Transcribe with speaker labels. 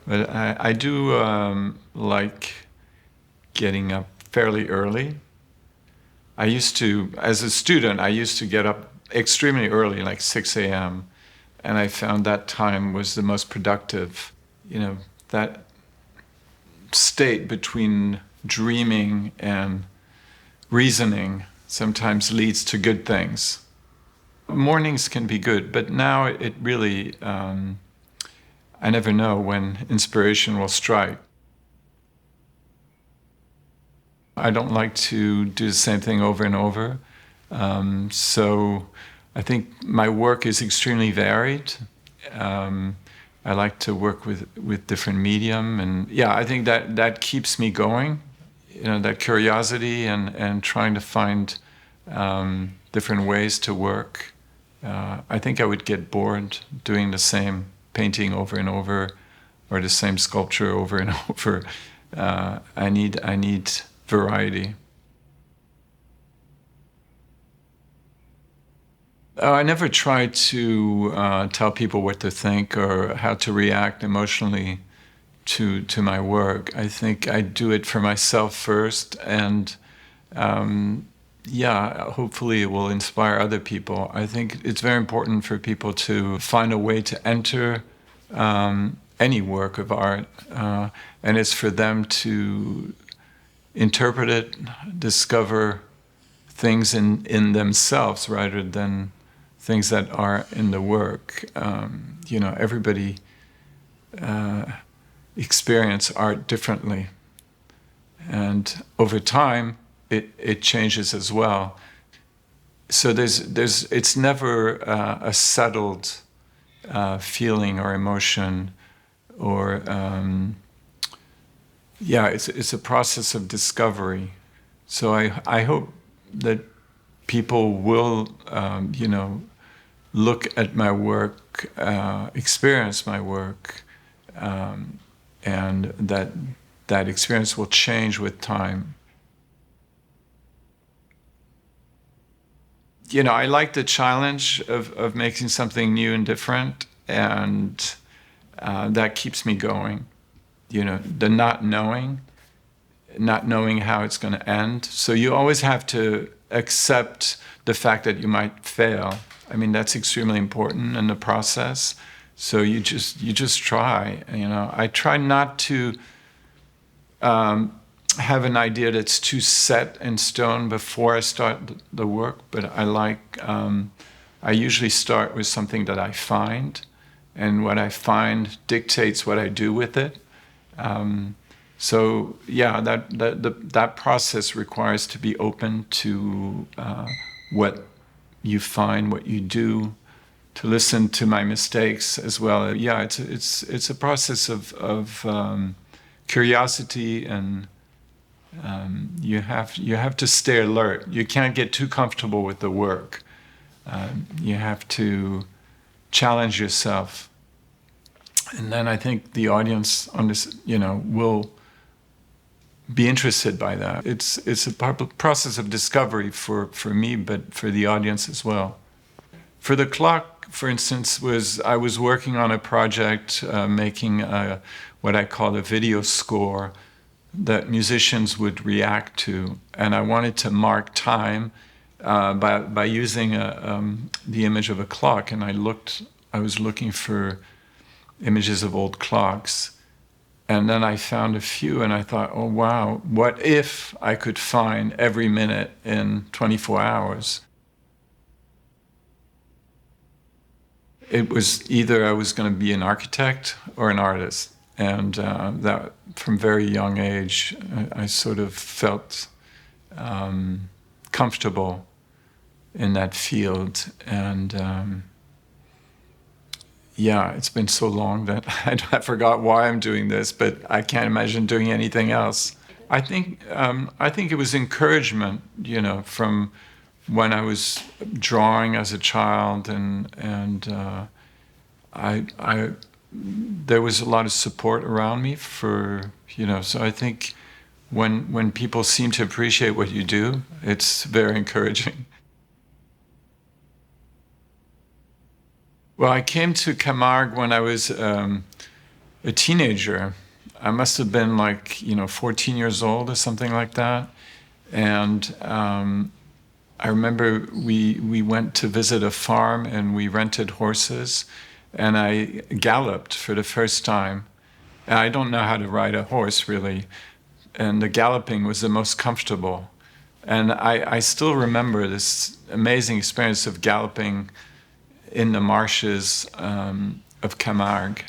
Speaker 1: But I do like getting up fairly early. I used to, as a student, I used to get up extremely early, like 6 a.m., and I found that time was the most productive. That state between dreaming and reasoning sometimes leads to good things. Mornings can be good, but now it really, I never know when inspiration will strike. I don't like to do the same thing over and over. So I think my work is extremely varied. I like to work with different medium, and I think that keeps me going. That curiosity and trying to find different ways to work. I think I would get bored doing the same painting over and over, or the same sculpture over and over. I need variety. I never try to tell people what to think or how to react emotionally to my work. I think I do it for myself first, and hopefully it will inspire other people. I think it's very important for people to find a way to enter any work of art, and it's for them to interpret it, discover things in themselves rather than things that are in the work. Everybody experience art differently, and over time it changes as well. So it's never a settled feeling or emotion, or it's a process of discovery. So I hope that people will look at my work, experience my work, and that experience will change with time. I like the challenge of making something new and different, and that keeps me going. The not knowing how it's going to end. So you always have to accept the fact that you might fail. I mean, that's extremely important in the process. So you just try. I try not to have an idea that's too set in stone before I start the work, but I usually start with something that I find, and what I find dictates what I do with it. That process requires to be open to what you find, what you do, to listen to my mistakes as well. It's a process of curiosity, and you have to stay alert. You can't get too comfortable with the work. You have to challenge yourself, and then I think the audience will be interested by that. It's a process of discovery for me, but for the audience as well. For the clock, for instance, I was working on a project making what I call a video score that musicians would react to, and I wanted to mark time by using the image of a clock. And I was looking for images of old clocks. And then I found a few, and I thought, oh wow, what if I could find every minute in 24 hours? It was either I was going to be an architect or an artist. And that from very young age, I sort of felt comfortable in that field. And it's been so long that I forgot why I'm doing this, but I can't imagine doing anything else. I think it was encouragement, from when I was drawing as a child, and there was a lot of support around me for, so I think when people seem to appreciate what you do, it's very encouraging. Well, I came to Camargue when I was a teenager. I must have been 14 years old or something like that. And I remember we went to visit a farm and we rented horses, and I galloped for the first time. And I don't know how to ride a horse, really. And the galloping was the most comfortable. And I still remember this amazing experience of galloping in the marshes of Camargue.